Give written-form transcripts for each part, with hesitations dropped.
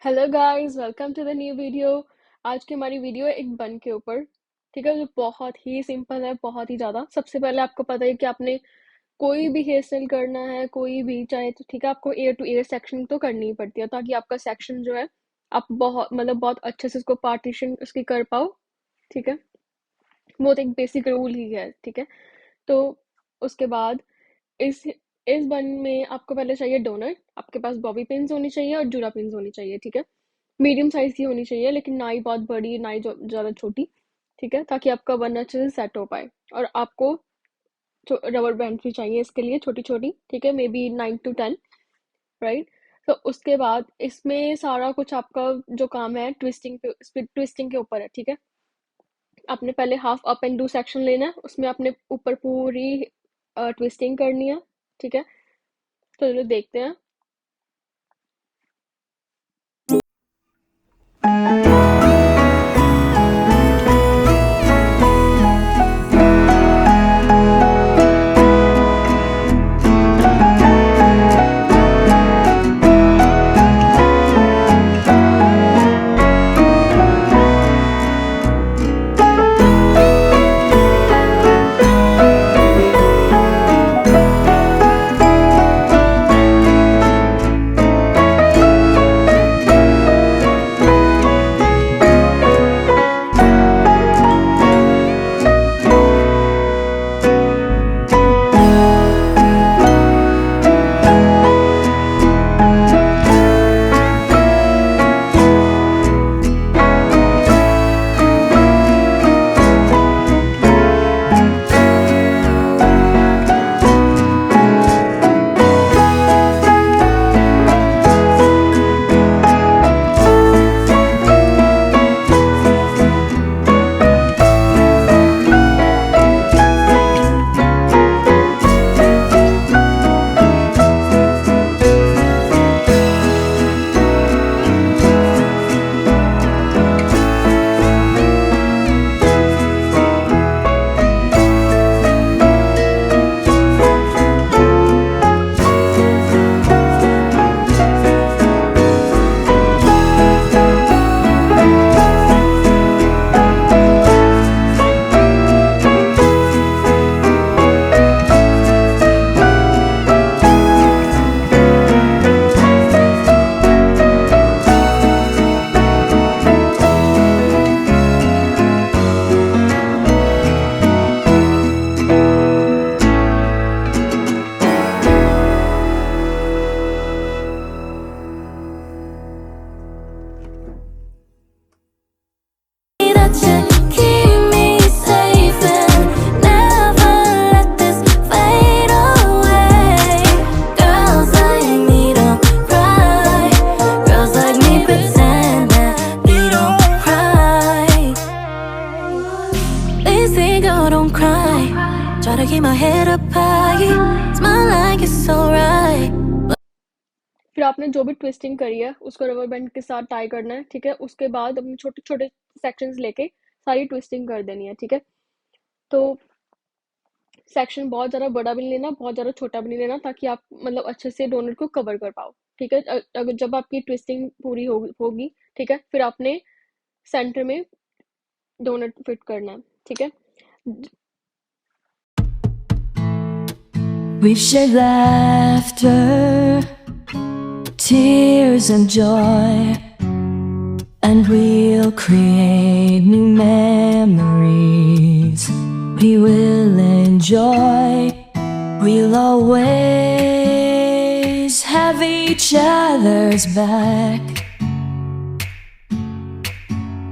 Hello guys, welcome to the new video. आज की हमारी वीडियो है एक बन के ऊपर। ठीक है, जो बहुत ही सिंपल है, बहुत ही ज़्यादा। सबसे पहले आपको पता है कि आपने कोई भी हेयर स्टाइल करना है, कोई भी चाहे तो ठीक है, आपको एयर टू एयर सेक्शन तो करनी ही पड़ती है, ताकि आपका सेक्शन जो है आप बहुत अच्छे से उसको पार्टीशन उसकी कर पाओ। ठीक है, वो तो एक बेसिक रूल ही है। ठीक है, तो उसके बाद इस इस बन में आपको पहले चाहिए डोनट। आपके पास बॉबी पिन्स होनी चाहिए और जूरा पिन्स होनी चाहिए। ठीक है, मीडियम साइज़ की होनी चाहिए, लेकिन ना ही बहुत बड़ी, ना ही ज़्यादा छोटी। ठीक है, ताकि आपका बन अच्छे से सेट हो पाए। और आपको रबर बैंड भी चाहिए इसके लिए, छोटी छोटी। ठीक है, मे बी 9 to 10, राइट। तो उसके बाद इसमें सारा कुछ आपका जो काम है ट्विस्टिंग के ऊपर है। ठीक है, आपने पहले half up and do section लेना है, उसमें आपने ऊपर पूरी ट्विस्टिंग करनी है। ठीक है, तो चलो देखते हैं। That you keep me safe and never let this fade away. Girls like me don't cry. Girls like me pretend that we don't cry. Lazy girl don't cry. Try to keep my head up high. Smile like it's alright. फिर आपने जो भी twisting करी है उसको rubber band के साथ tie करना है। ठीक है, उसके बाद अपने छोटे छोटे सेक्शंस लेके सारी ट्विस्टिंग कर देनी है। ठीक है, तो सेक्शन बहुत ज़्यादा बड़ा भी नहीं लेना, बहुत ज़्यादा छोटा भी नहीं लेना, ताकि आप अच्छे से डोनट को कवर कर पाओ। ठीक है, अगर जब आपकी ट्विस्टिंग पूरी होगी, ठीक है, फिर आपने सेंटर में डोनट फिट करना है। ठीक है, We've shared laughter, tears and joy, and we'll create new memories we will enjoy. We'll always have each other's back.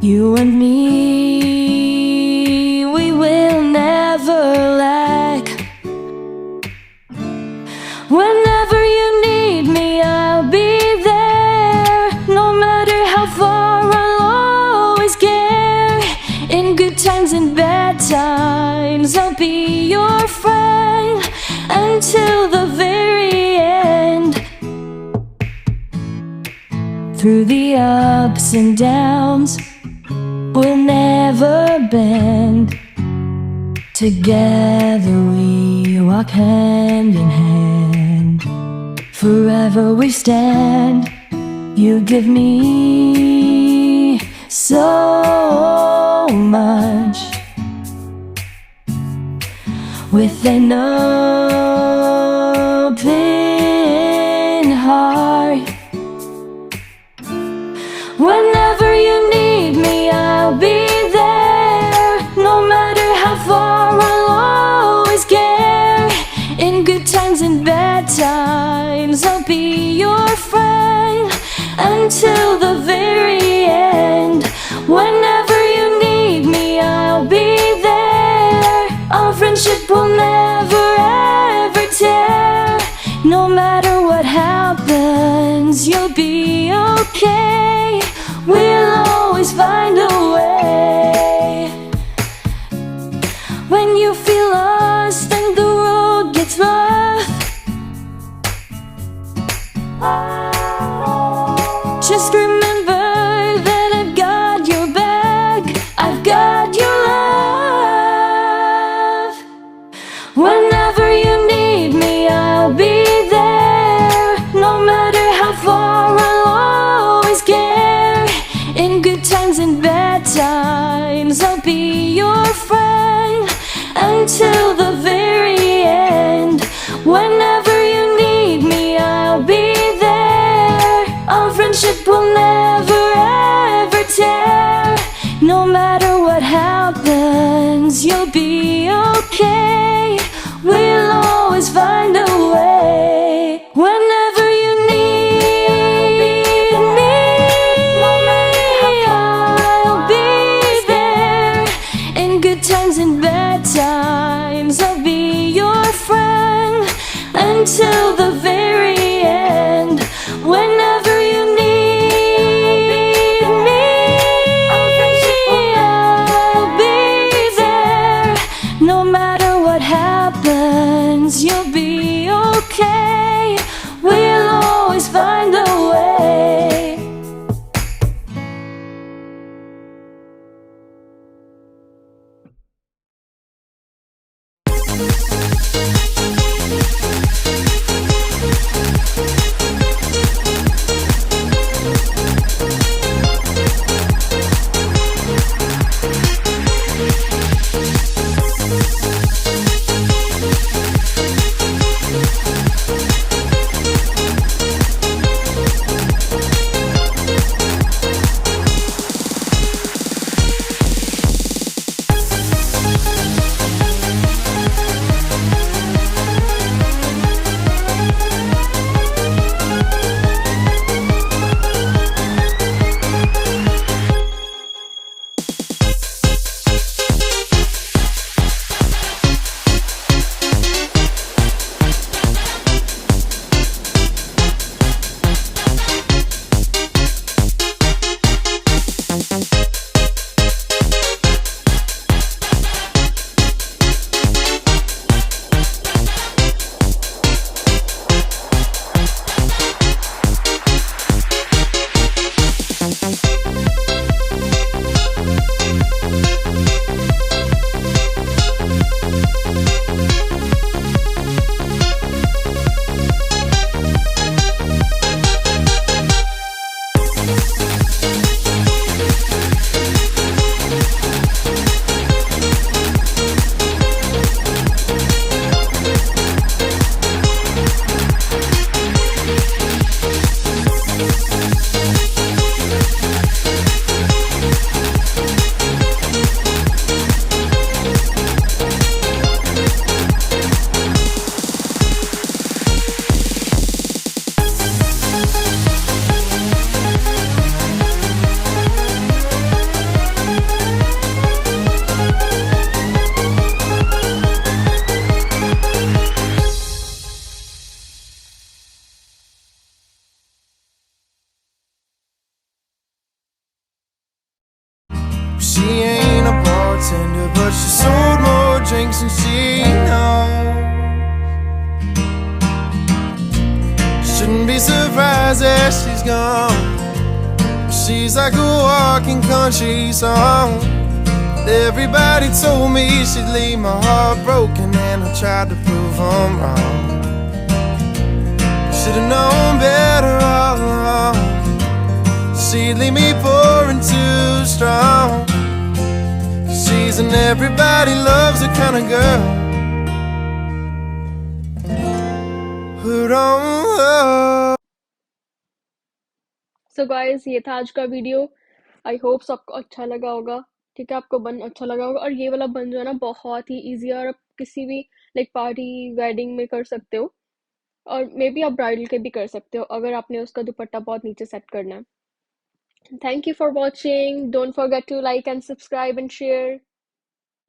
You and me, we will never lack. Whenever you need me, I'll be there. No matter how far, I'll always care. In good times and bad times, I'll be your friend until the very end. Through the ups and downs, we'll never bend. Together we walk hand in hand. Forever we stand, You give me so much with an open heart. Whenever you need me, I'll be there. No matter how far, I'll always care. In good times and bad times, I'll be your friend until the very end. Whenever you need me, I'll be there. Our friendship will never ever tear. No matter what happens, you'll be okay. We'll always find a way. When you feel lost and the road gets rough, just remember that I've got your back. I've got your love. Whenever you need me, I'll be there. No matter how far, I'll always care. In good times and bad times, I'll be your friend until the very end. Whenever you need me, I'll be there. Our friendship will never ever tear. No matter what happens, you'll be okay. We'll always find a way. Whenever you need me, I'll be there. In good times and bad times, I'll be your friend until the very end. Whenever you need me, I'll be there. No matter what happens, you'll be okay. We'll always find a way. She ain't a bartender, but she sold more drinks than she knows. Shouldn't be surprised that she's gone. She's like a walking country song. Everybody told me she'd leave my heart broken, and I tried to prove them wrong. Should've known better all along. she'd leave me pouring too strong. She's an everybody loves her kind of girl. Put on. So guys, ये था आज का video. I hope सबको अच्छा लगा होगा। ठीक है, आपको बन अच्छा लगा होगा। और ये वाला बन जो है ना, बहुत ही ईजी है और आप किसी भी लाइक पार्टी वेडिंग में कर सकते हो, और मे बी आप ब्राइडल के भी कर सकते हो अगर आपने उसका दुपट्टा बहुत नीचे सेट करना है। Thank you for watching. Don't forget to like and subscribe and share.